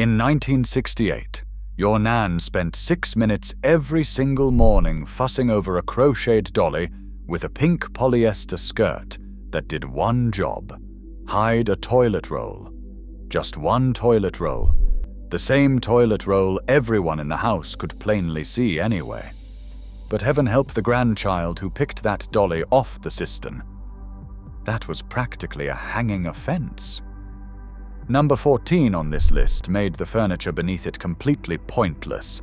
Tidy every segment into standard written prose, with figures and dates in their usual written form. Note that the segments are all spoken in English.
In 1968, your Nan spent 6 minutes every single morning fussing over a crocheted dolly with a pink polyester skirt that did one job: hide a toilet roll. Just one toilet roll. The same toilet roll everyone in the house could plainly see anyway. But heaven help the grandchild who picked that dolly off the cistern. That was practically a hanging offense. Number 14 on this list made the furniture beneath it completely pointless.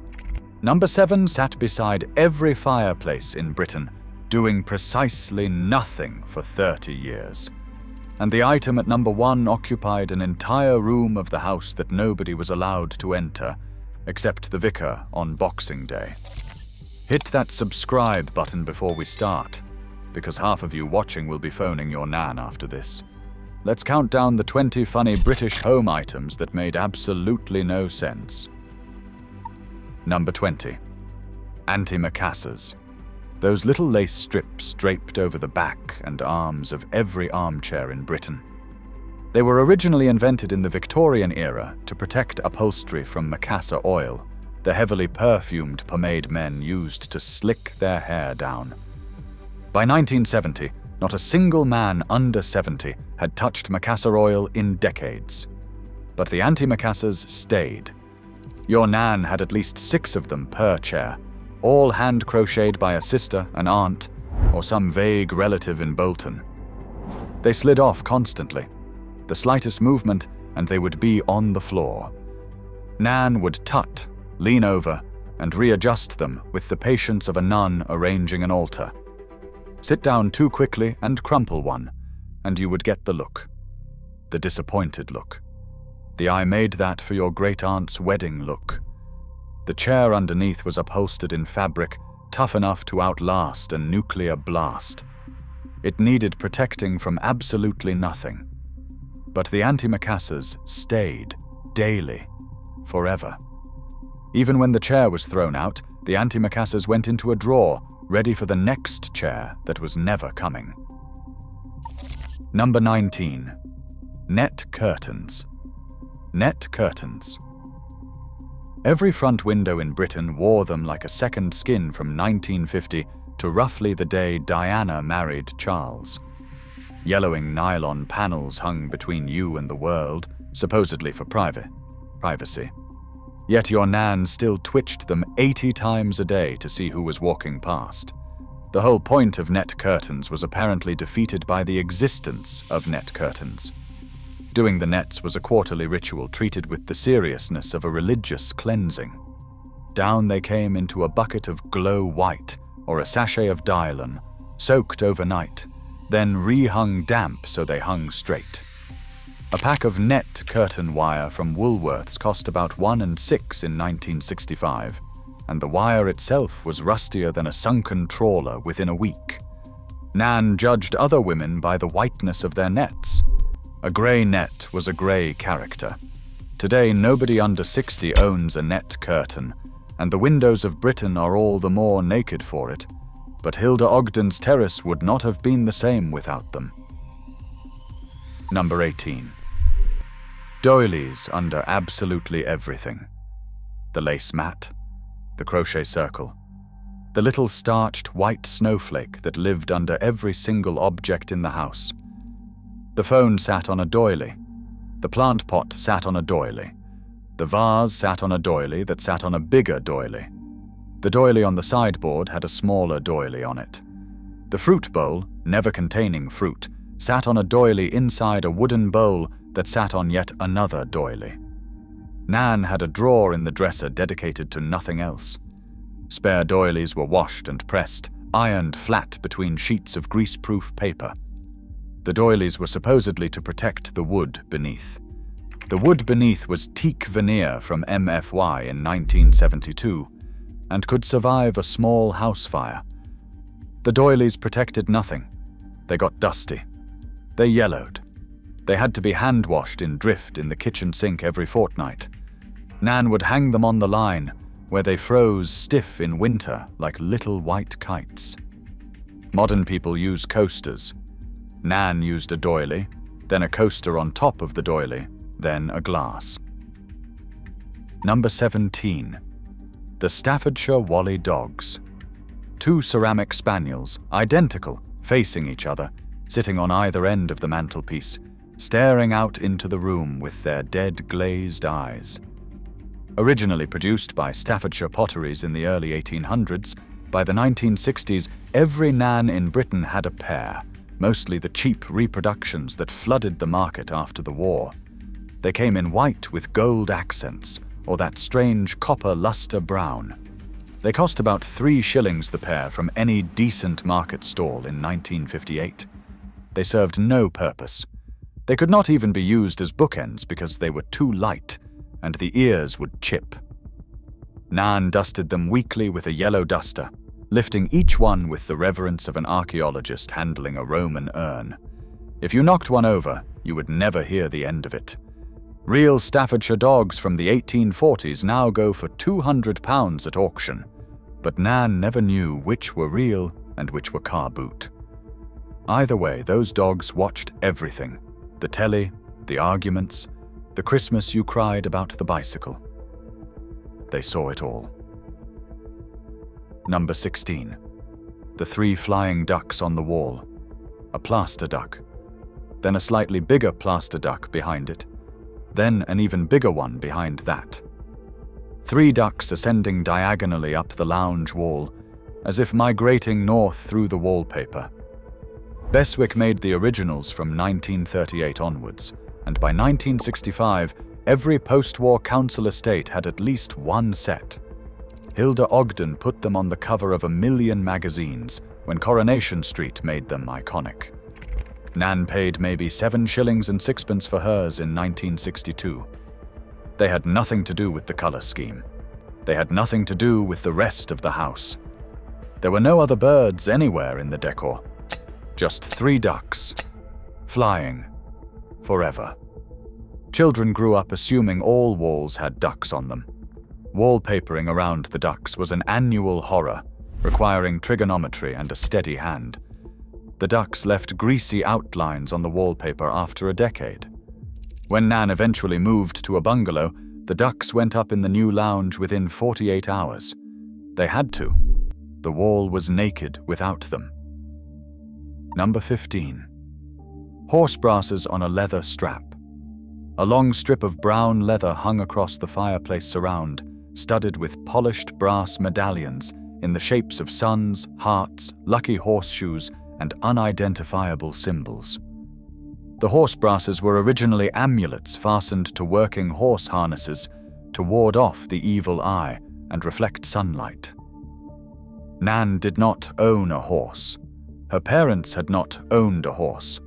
Number 7 sat beside every fireplace in Britain, doing precisely nothing for 30 years. And the item at number 1 occupied an entire room of the house that nobody was allowed to enter, except the vicar on Boxing Day. Hit that subscribe button before we start, because half of you watching will be phoning your Nan after this. Let's count down the 20 funny British home items that made absolutely no sense. Number 20. Antimacassars. Those little lace strips draped over the back and arms of every armchair in Britain. They were originally invented in the Victorian era to protect upholstery from macassar oil, the heavily perfumed pomade men used to slick their hair down. By 1970, not a single man under 70 had touched macassar oil in decades. But the antimacassars stayed. Your Nan had at least 6 of them per chair, all hand-crocheted by a sister, an aunt, or some vague relative in Bolton. They slid off constantly. The slightest movement, and they would be on the floor. Nan would tut, lean over, and readjust them with the patience of a nun arranging an altar. Sit down too quickly and crumple one, and you would get the look. The disappointed look. The "I made that for your great-aunt's wedding" look. The chair underneath was upholstered in fabric tough enough to outlast a nuclear blast. It needed protecting from absolutely nothing. But the antimacassars stayed, daily, forever. Even when the chair was thrown out, the antimacassars went into a drawer, ready for the next chair that was never coming. Number 19. Net curtains. Net curtains. Every front window in Britain wore them like a second skin from 1950 to roughly the day Diana married Charles. Yellowing nylon panels hung between you and the world, supposedly for privacy. Yet your Nan still twitched them 80 times a day to see who was walking past. The whole point of net curtains was apparently defeated by the existence of net curtains. Doing the nets was a quarterly ritual treated with the seriousness of a religious cleansing. Down they came into a bucket of glow white or a sachet of Dylan, soaked overnight, then re-hung damp so they hung straight. A pack of net curtain wire from Woolworths cost about 1 6 in 1965, and the wire itself was rustier than a sunken trawler within a week. Nan judged other women by the whiteness of their nets. A grey net was a grey character. Today, nobody under 60 owns a net curtain, and the windows of Britain are all the more naked for it. But Hilda Ogden's terrace would not have been the same without them. Number 18. Doilies under absolutely everything. The lace mat, the crochet circle, the little starched white snowflake that lived under every single object in the house. The phone sat on a doily. The plant pot sat on a doily. The vase sat on a doily that sat on a bigger doily. The doily on the sideboard had a smaller doily on it. The fruit bowl, never containing fruit, sat on a doily inside a wooden bowl that sat on yet another doily. Nan had a drawer in the dresser dedicated to nothing else. Spare doilies were washed and pressed, ironed flat between sheets of greaseproof paper. The doilies were supposedly to protect the wood beneath. The wood beneath was teak veneer from MFY in 1972 and could survive a small house fire. The doilies protected nothing. They got dusty. They yellowed. They had to be hand-washed in drift in the kitchen sink every fortnight. Nan would hang them on the line, where they froze stiff in winter like little white kites. Modern people use coasters. Nan used a doily, then a coaster on top of the doily, then a glass. Number 17. The Staffordshire Whalley Dogs. Two ceramic spaniels, identical, facing each other, sitting on either end of the mantelpiece, staring out into the room with their dead glazed eyes. Originally produced by Staffordshire Potteries in the early 1800s, by the 1960s, every Nan in Britain had a pair, mostly the cheap reproductions that flooded the market after the war. They came in white with gold accents, or that strange copper luster brown. They cost about 3 shillings the pair from any decent market stall in 1958. They served no purpose. They could not even be used as bookends because they were too light, and the ears would chip. Nan dusted them weekly with a yellow duster, lifting each one with the reverence of an archaeologist handling a Roman urn. If you knocked one over, you would never hear the end of it. Real Staffordshire dogs from the 1840s now go for £200 at auction, but Nan never knew which were real and which were car boot. Either way, those dogs watched everything: the telly, the arguments, the Christmas you cried about the bicycle. They saw it all. Number 16. The 3 flying ducks on the wall. A plaster duck, then a slightly bigger plaster duck behind it, then an even bigger one behind that. 3 ducks ascending diagonally up the lounge wall, as if migrating north through the wallpaper. Beswick made the originals from 1938 onwards, and by 1965, every post-war council estate had at least one set. Hilda Ogden put them on the cover of 1,000,000 magazines when Coronation Street made them iconic. Nan paid maybe 7 shillings and 6pence for hers in 1962. They had nothing to do with the color scheme. They had nothing to do with the rest of the house. There were no other birds anywhere in the decor. Just 3 ducks, flying, forever. Children grew up assuming all walls had ducks on them. Wallpapering around the ducks was an annual horror, requiring trigonometry and a steady hand. The ducks left greasy outlines on the wallpaper after a decade. When Nan eventually moved to a bungalow, the ducks went up in the new lounge within 48 hours. They had to. The wall was naked without them. Number 15. Horse brasses on a leather strap. A long strip of brown leather hung across the fireplace surround, studded with polished brass medallions in the shapes of suns, hearts, lucky horseshoes, and unidentifiable symbols. The horse brasses were originally amulets fastened to working horse harnesses to ward off the evil eye and reflect sunlight. Nan did not own a horse. Her parents had not owned a horse.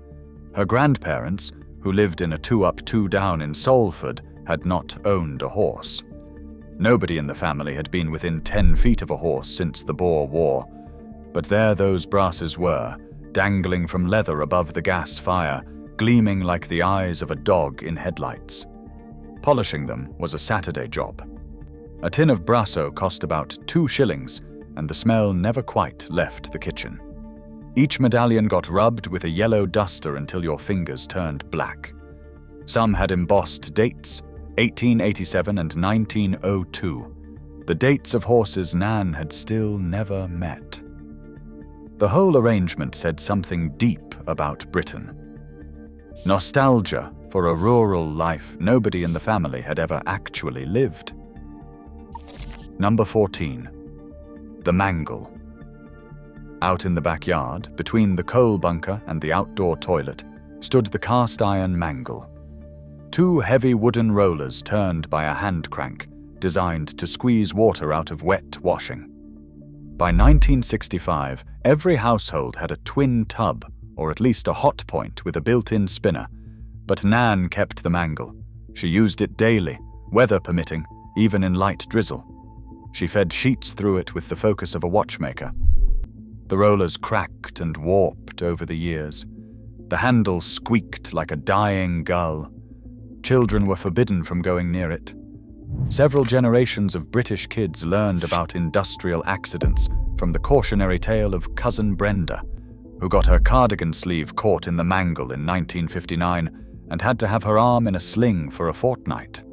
Her grandparents, who lived in a 2-up, 2-down in Salford, had not owned a horse. Nobody in the family had been within 10 feet of a horse since the Boer War, but there those brasses were, dangling from leather above the gas fire, gleaming like the eyes of a dog in headlights. Polishing them was a Saturday job. A tin of brasso cost about 2 shillings, and the smell never quite left the kitchen. Each medallion got rubbed with a yellow duster until your fingers turned black. Some had embossed dates, 1887 and 1902, the dates of horses Nan had still never met. The whole arrangement said something deep about Britain. Nostalgia for a rural life nobody in the family had ever actually lived. Number 14. The mangle. Out in the backyard, between the coal bunker and the outdoor toilet, stood the cast-iron mangle. 2 heavy wooden rollers turned by a hand crank, designed to squeeze water out of wet washing. By 1965, every household had a twin tub, or at least a hot point with a built-in spinner, but Nan kept the mangle. She used it daily, weather permitting, even in light drizzle. She fed sheets through it with the focus of a watchmaker. The rollers cracked and warped over the years. The handle squeaked like a dying gull. Children were forbidden from going near it. Several generations of British kids learned about industrial accidents from the cautionary tale of Cousin Brenda, who got her cardigan sleeve caught in the mangle in 1959 and had to have her arm in a sling for a fortnight.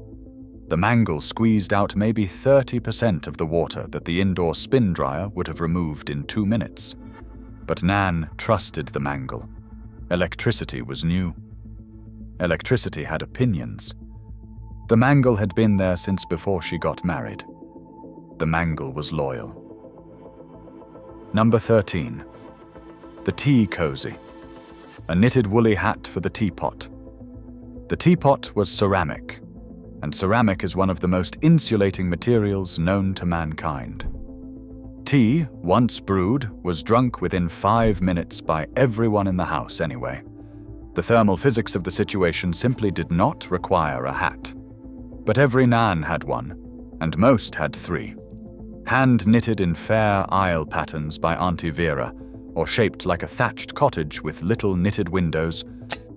The mangle squeezed out maybe 30% of the water that the indoor spin dryer would have removed in 2 minutes. But Nan trusted the mangle. Electricity was new. Electricity had opinions. The mangle had been there since before she got married. The mangle was loyal. Number 13. The tea cozy. A knitted woolly hat for the teapot. The teapot was ceramic, and ceramic is one of the most insulating materials known to mankind. Tea, once brewed, was drunk within 5 minutes by everyone in the house anyway. The thermal physics of the situation simply did not require a hat. But every Nan had one, and most had 3. Hand-knitted in fair isle patterns by Auntie Vera, or shaped like a thatched cottage with little knitted windows,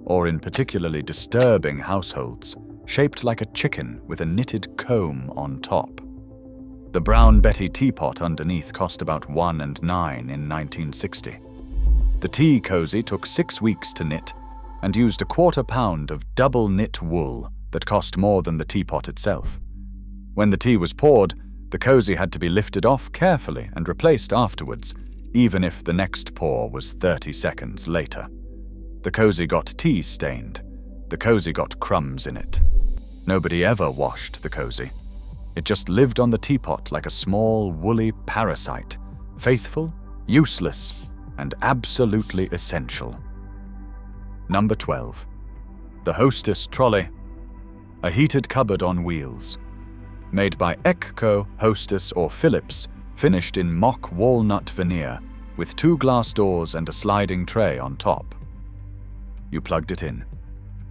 or in particularly disturbing households, shaped like a chicken with a knitted comb on top. The Brown Betty teapot underneath cost about $1.09 in 1960. The tea cozy took 6 weeks to knit and used 1/4 pound of double-knit wool that cost more than the teapot itself. When the tea was poured, the cozy had to be lifted off carefully and replaced afterwards, even if the next pour was 30 seconds later. The cozy got tea stained. The cozy got crumbs in it. Nobody ever washed the cozy. It just lived on the teapot like a small, woolly parasite, faithful, useless, and absolutely essential. Number 12. The hostess trolley. A heated cupboard on wheels. Made by Eckco, Hostess, or Phillips, finished in mock walnut veneer, with 2 glass doors and a sliding tray on top. You plugged it in.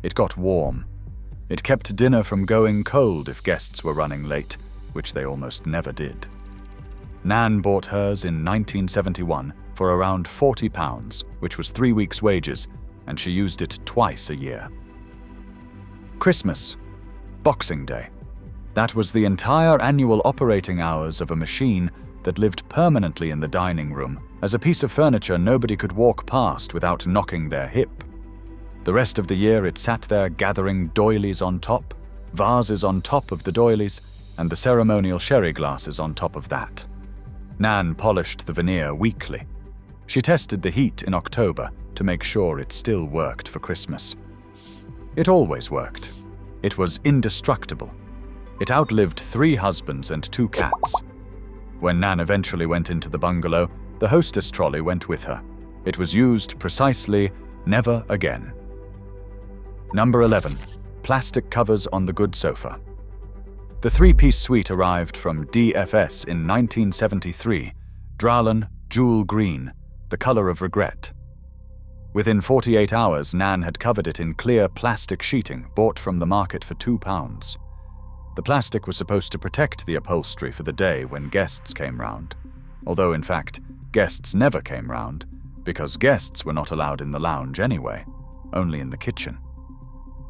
It got warm. It kept dinner from going cold if guests were running late, which they almost never did. Nan bought hers in 1971 for around £40, which was 3 weeks' wages, and she used it twice a year. Christmas. Boxing Day. That was the entire annual operating hours of a machine that lived permanently in the dining room as a piece of furniture nobody could walk past without knocking their hip. The rest of the year it sat there gathering doilies on top, vases on top of the doilies, and the ceremonial sherry glasses on top of that. Nan polished the veneer weekly. She tested the heat in October to make sure it still worked for Christmas. It always worked. It was indestructible. It outlived 3 husbands and 2 cats. When Nan eventually went into the bungalow, the hostess trolley went with her. It was used precisely never again. Number 11. Plastic covers on the good sofa. The 3-piece suite arrived from DFS in 1973, Dralen, jewel green, the color of regret. Within 48 hours, Nan had covered it in clear plastic sheeting bought from the market for £2. The plastic was supposed to protect the upholstery for the day when guests came round, although in fact, guests never came round, because guests were not allowed in the lounge anyway, only in the kitchen.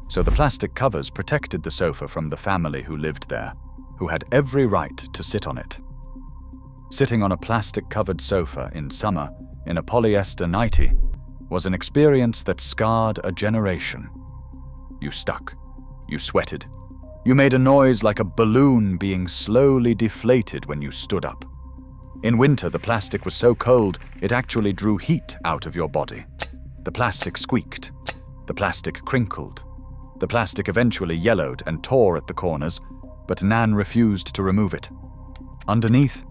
So the plastic covers protected the sofa from the family who lived there, who had every right to sit on it. Sitting on a plastic-covered sofa in summer in a polyester nightie was an experience that scarred a generation. You stuck. You sweated. You made a noise like a balloon being slowly deflated when you stood up. In winter, the plastic was so cold it actually drew heat out of your body. The plastic squeaked. The plastic crinkled. The plastic eventually yellowed and tore at the corners, but Nan refused to remove it. Underneath,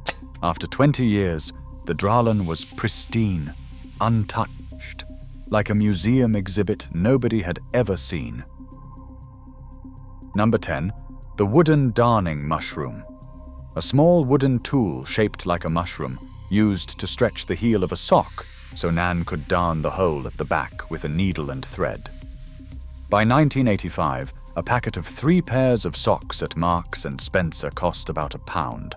after 20 years, the Dralen was pristine, untouched, like a museum exhibit nobody had ever seen. Number 10. The wooden darning mushroom. A small wooden tool shaped like a mushroom, used to stretch the heel of a sock so Nan could darn the hole at the back with a needle and thread. By 1985, a packet of 3 pairs of socks at Marks and Spencer cost about £1.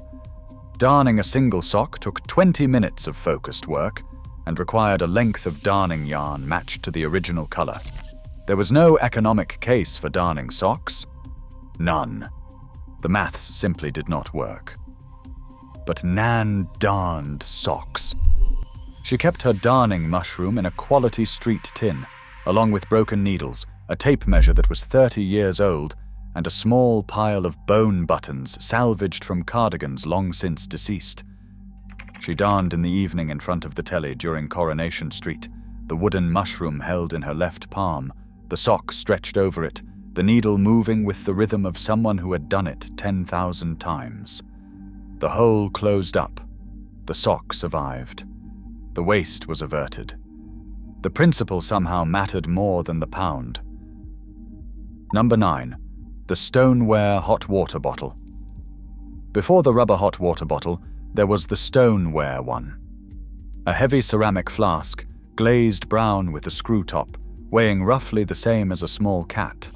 Darning a single sock took 20 minutes of focused work and required a length of darning yarn matched to the original color. There was no economic case for darning socks. None. The maths simply did not work. But Nan darned socks. She kept her darning mushroom in a quality street tin, along with broken needles, a tape measure that was 30 years old, and a small pile of bone buttons salvaged from cardigans long since deceased. She darned in the evening in front of the telly during Coronation Street, the wooden mushroom held in her left palm, the sock stretched over it, the needle moving with the rhythm of someone who had done it 10,000 times. The hole closed up. The sock survived. The waste was averted. The principle somehow mattered more than the pound. Number 9. The stoneware hot water bottle. Before the rubber hot water bottle, there was the stoneware one. A heavy ceramic flask, glazed brown with a screw top, weighing roughly the same as a small cat.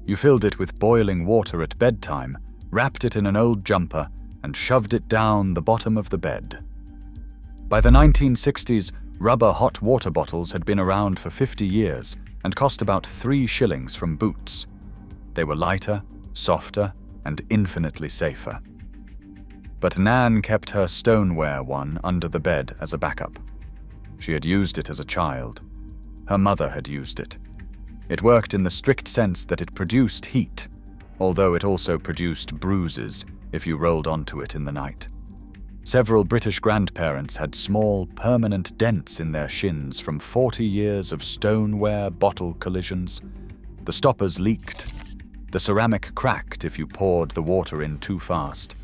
You filled it with boiling water at bedtime, wrapped it in an old jumper, and shoved it down the bottom of the bed. By the 1960s, rubber hot water bottles had been around for 50 years and cost about 3 shillings from Boots. They were lighter, softer, and infinitely safer. But Nan kept her stoneware one under the bed as a backup. She had used it as a child. Her mother had used it. It worked in the strict sense that it produced heat, although it also produced bruises if you rolled onto it in the night. Several British grandparents had small, permanent dents in their shins from 40 years of stoneware bottle collisions. The stoppers leaked. The ceramic cracked if you poured the water in too fast.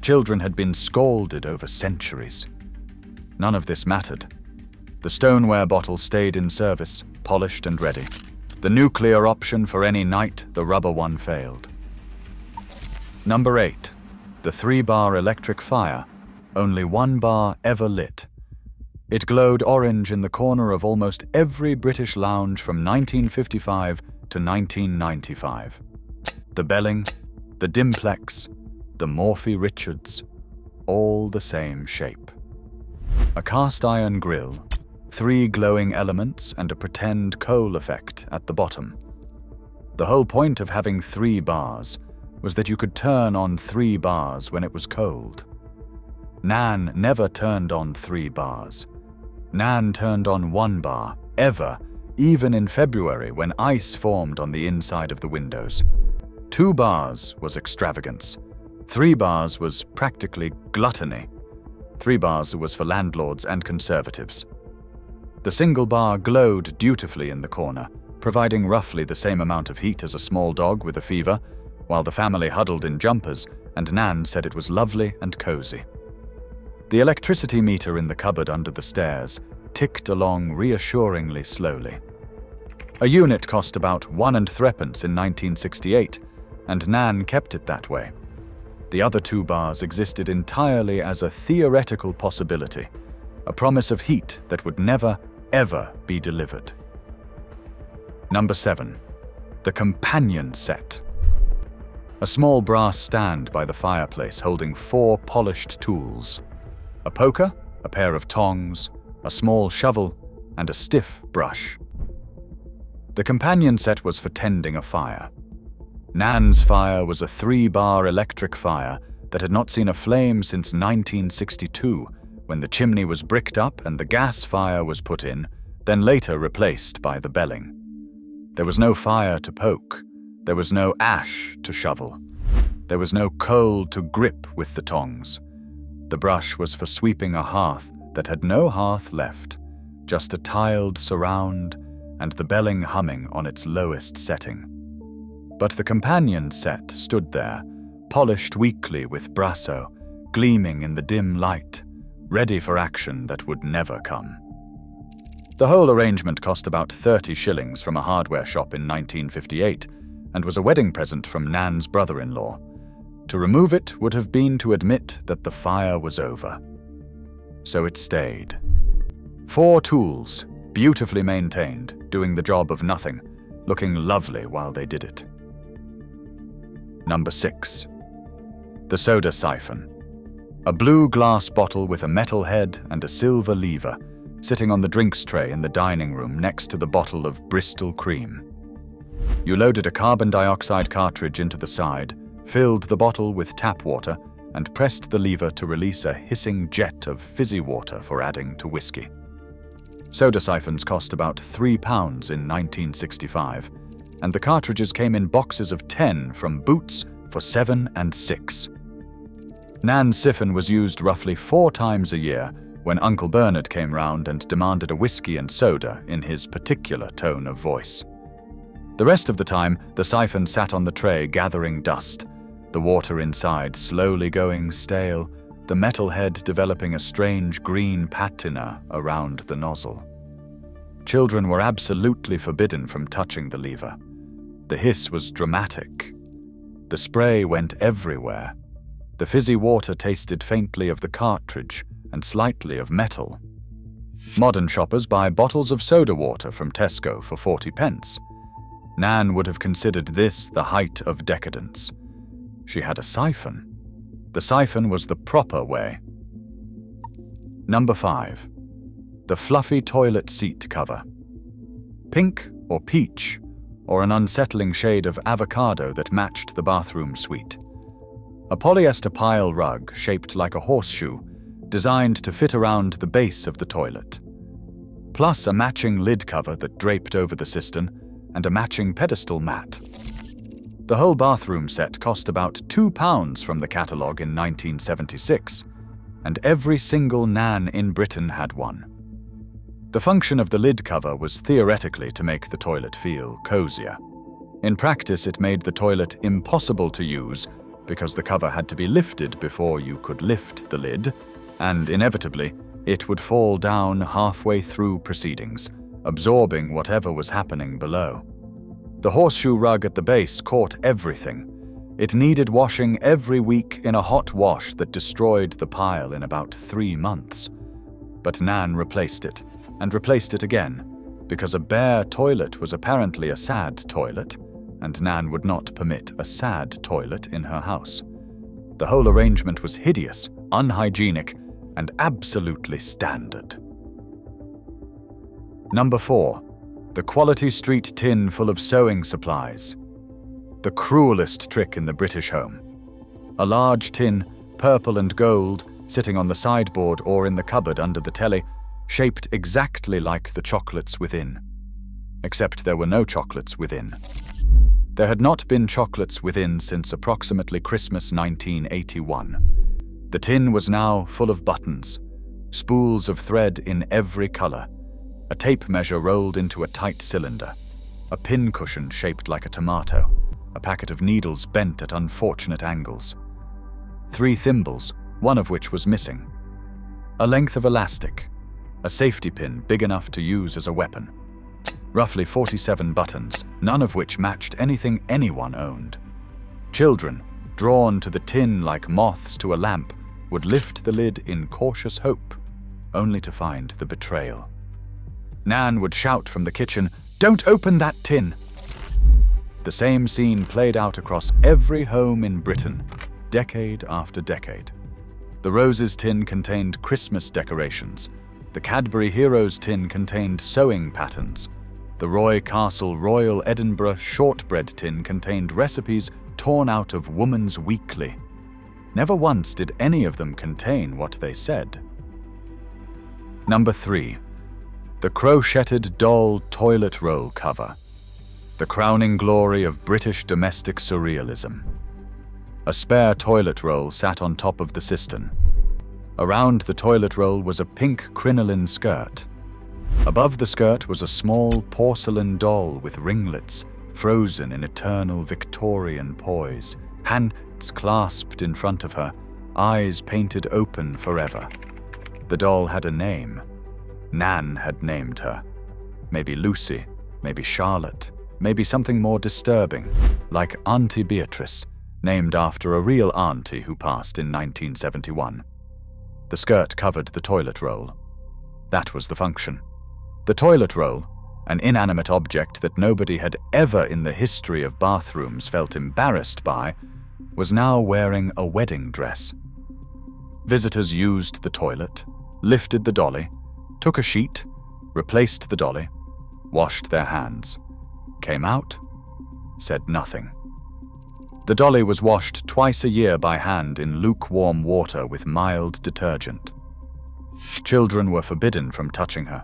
Children had been scalded over centuries. None of this mattered. The stoneware bottle stayed in service, polished and ready. The nuclear option for any night the rubber one failed. Number 8. The 3-bar electric fire. Only 1 bar ever lit. It glowed orange in the corner of almost every British lounge from 1955 to 1995. The Belling, the Dimplex, the Morphy Richards, all the same shape. A cast iron grill, 3 glowing elements and a pretend coal effect at the bottom. The whole point of having 3 bars was that you could turn on 3 bars when it was cold. Nan never turned on 3 bars. Nan turned on 1 bar, ever, even in February when ice formed on the inside of the windows. 2 bars was extravagance. 3 bars was practically gluttony. 3 bars was for landlords and conservatives. The single bar glowed dutifully in the corner, providing roughly the same amount of heat as a small dog with a fever, while the family huddled in jumpers, and Nan said it was lovely and cozy. The electricity meter in the cupboard under the stairs ticked along reassuringly slowly. A unit cost about 1 3d in 1968, and Nan kept it that way. The other 2 bars existed entirely as a theoretical possibility, a promise of heat that would never, ever be delivered. Number 7. The companion set. A small brass stand by the fireplace holding 4 polished tools. A poker, a pair of tongs, a small shovel, and a stiff brush. The companion set was for tending a fire. Nan's fire was a 3-bar electric fire that had not seen a flame since 1962, when the chimney was bricked up and the gas fire was put in, then later replaced by the Belling. There was no fire to poke. There was no ash to shovel. There was no coal to grip with the tongs. The brush was for sweeping a hearth that had no hearth left, just a tiled surround and the Belling humming on its lowest setting. But the companion set stood there, polished weakly with brasso, gleaming in the dim light, ready for action that would never come. The whole arrangement cost about 30 shillings from a hardware shop in 1958 and was a wedding present from Nan's brother-in-law. To remove it would have been to admit that the fire was over. So it stayed. 4 tools, beautifully maintained, doing the job of nothing, looking lovely while they did it. Number 6. The soda siphon. A blue glass bottle with a metal head and a silver lever, sitting on the drinks tray in the dining room next to the bottle of Bristol cream. You loaded a carbon dioxide cartridge into the side, filled the bottle with tap water, and pressed the lever to release a hissing jet of fizzy water for adding to whiskey. Soda siphons cost about £3 in 1965. and the cartridges came in boxes of 10 from Boots for $7 and $6. Nan's siphon was used roughly 4 times a year when Uncle Bernard came round and demanded a whiskey and soda in his particular tone of voice. The rest of the time, the siphon sat on the tray gathering dust, the water inside slowly going stale, the metal head developing a strange green patina around the nozzle. Children were absolutely forbidden from touching the lever. The hiss was dramatic. The spray went everywhere. The fizzy water tasted faintly of the cartridge and slightly of metal. Modern shoppers buy bottles of soda water from Tesco for 40 pence. Nan would have considered this the height of decadence. She had a siphon. The siphon was the proper way. Number 5. The fluffy toilet seat cover. Pink or peach, or an unsettling shade of avocado that matched the bathroom suite. A polyester pile rug shaped like a horseshoe, designed to fit around the base of the toilet. Plus a matching lid cover that draped over the cistern and a matching pedestal mat. The whole bathroom set cost about £2 from the catalogue in 1976, and every single Nan in Britain had one. The function of the lid cover was theoretically to make the toilet feel cozier. In practice, it made the toilet impossible to use because the cover had to be lifted before you could lift the lid, and inevitably, it would fall down halfway through proceedings, absorbing whatever was happening below. The horseshoe rug at the base caught everything. It needed washing every week in a hot wash that destroyed the pile in about 3 months. But Nan replaced it, and replaced it again, because a bare toilet was apparently a sad toilet, and Nan would not permit a sad toilet in her house. The whole arrangement was hideous, unhygienic, and absolutely standard. Number 4. The Quality Street tin full of sewing supplies. The cruelest trick in the British home. A large tin, purple and gold, sitting on the sideboard or in the cupboard under the telly, shaped exactly like the chocolates within. Except there were no chocolates within. There had not been chocolates within since approximately Christmas 1981. The tin was now full of buttons, spools of thread in every color, a tape measure rolled into a tight cylinder, a pin cushion shaped like a tomato, a packet of needles bent at unfortunate angles, 3 thimbles, one of which was missing, a length of elastic, a safety pin big enough to use as a weapon, roughly 47 buttons, none of which matched anything anyone owned. Children, drawn to the tin like moths to a lamp, would lift the lid in cautious hope, only to find the betrayal. Nan would shout from the kitchen, "Don't open that tin!" The same scene played out across every home in Britain, decade after decade. The Roses tin contained Christmas decorations. The Cadbury Heroes tin contained sewing patterns. The Roy Castle Royal Edinburgh shortbread tin contained recipes torn out of Woman's Weekly. Never once did any of them contain what they said. Number 3. The crocheted doll toilet roll cover. The crowning glory of British domestic surrealism. A spare toilet roll sat on top of the cistern. Around the toilet roll was a pink crinoline skirt. Above the skirt was a small porcelain doll with ringlets, frozen in eternal Victorian poise, hands clasped in front of her, eyes painted open forever. The doll had a name. Nan had named her. Maybe Lucy, maybe Charlotte, maybe something more disturbing, like Auntie Beatrice, named after a real auntie who passed in 1971. The skirt covered the toilet roll. That was the function. The toilet roll, an inanimate object that nobody had ever in the history of bathrooms felt embarrassed by, was now wearing a wedding dress. Visitors used the toilet, lifted the dolly, took a sheet, replaced the dolly, washed their hands, came out, said nothing. The dolly was washed twice a year by hand in lukewarm water with mild detergent. Children were forbidden from touching her.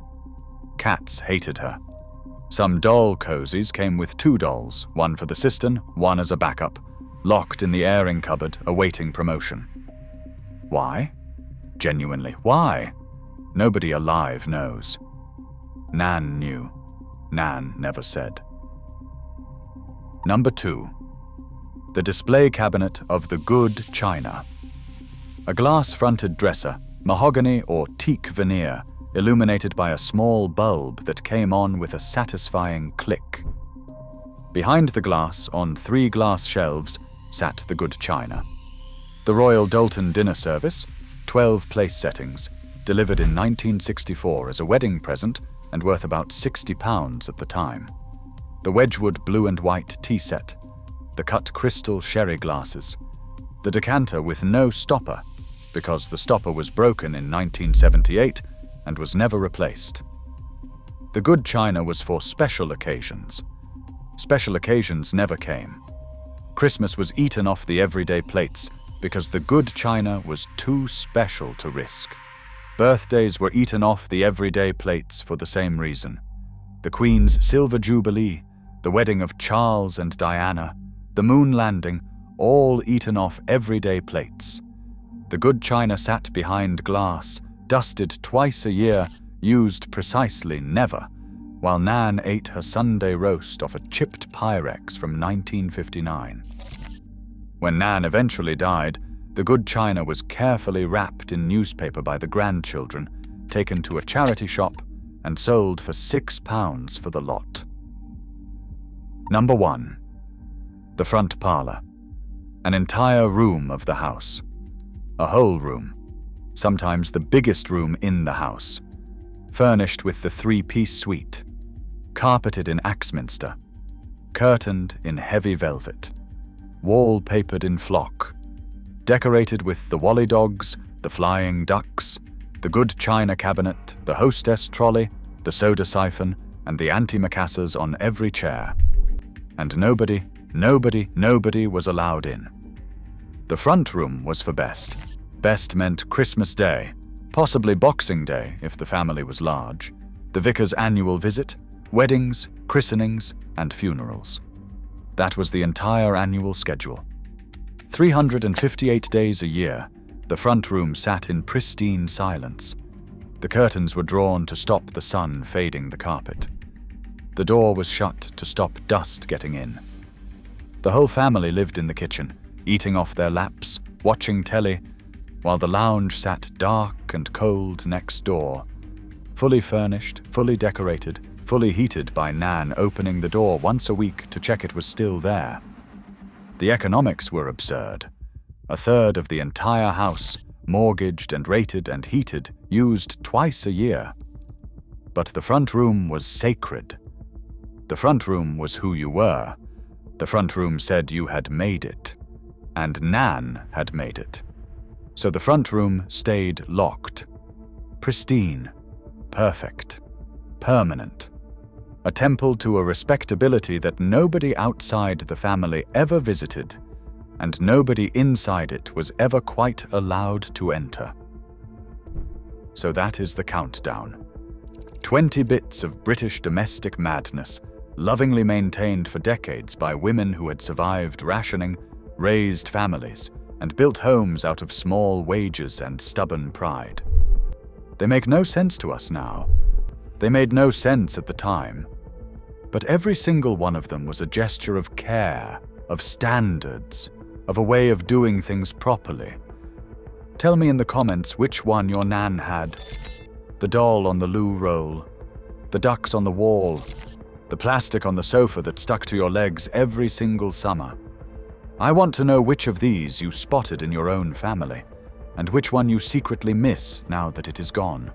Cats hated her. Some doll cozies came with 2 dolls, one for the cistern, one as a backup, locked in the airing cupboard awaiting promotion. Why? Genuinely, why? Nobody alive knows. Nan knew. Nan never said. Number 2. The display cabinet of the good china. A glass-fronted dresser, mahogany or teak veneer, illuminated by a small bulb that came on with a satisfying click. Behind the glass, on 3 glass shelves, sat the good china. The Royal Doulton dinner service, 12 place settings, delivered in 1964 as a wedding present and worth about £60 at the time. The Wedgwood blue and white tea set, the cut crystal sherry glasses, the decanter with no stopper, because the stopper was broken in 1978 and was never replaced. The good china was for special occasions. Special occasions never came. Christmas was eaten off the everyday plates because the good china was too special to risk. Birthdays were eaten off the everyday plates for the same reason. The Queen's Silver Jubilee, the wedding of Charles and Diana, the moon landing, all eaten off everyday plates. The good china sat behind glass, dusted twice a year, used precisely never, while Nan ate her Sunday roast off a chipped Pyrex from 1959. When Nan eventually died, the good china was carefully wrapped in newspaper by the grandchildren, taken to a charity shop, and sold for £6 for the lot. Number 1. The front parlour. An entire room of the house. A whole room. Sometimes the biggest room in the house. Furnished with the 3-piece suite. Carpeted in Axminster. Curtained in heavy velvet. Wall-papered in flock. Decorated with the Wally dogs, the flying ducks, the good china cabinet, the hostess trolley, the soda siphon, and the antimacassars on every chair. And nobody was allowed in. The front room was for best. Best meant Christmas Day, possibly Boxing Day if the family was large, the vicar's annual visit, weddings, christenings, and funerals. That was the entire annual schedule. 358 days a year, the front room sat in pristine silence. The curtains were drawn to stop the sun fading the carpet. The door was shut to stop dust getting in. The whole family lived in the kitchen, eating off their laps, watching telly, while the lounge sat dark and cold next door, fully furnished, fully decorated, fully heated by Nan opening the door once a week to check it was still there. The economics were absurd. 1/3 of the entire house, mortgaged and rated and heated, used twice a year. But the front room was sacred. The front room was who you were. The front room said you had made it. And Nan had made it. So the front room stayed locked. Pristine. Perfect. Permanent. A temple to a respectability that nobody outside the family ever visited, and nobody inside it was ever quite allowed to enter. So that is the countdown. 20 bits of British domestic madness, lovingly maintained for decades by women who had survived rationing, raised families, and built homes out of small wages and stubborn pride. They make no sense to us now. They made no sense at the time. But every single one of them was a gesture of care, of standards, of a way of doing things properly. Tell me in the comments which one your Nan had. The doll on the loo roll, the ducks on the wall, the plastic on the sofa that stuck to your legs every single summer. I want to know which of these you spotted in your own family, and which one you secretly miss now that it is gone.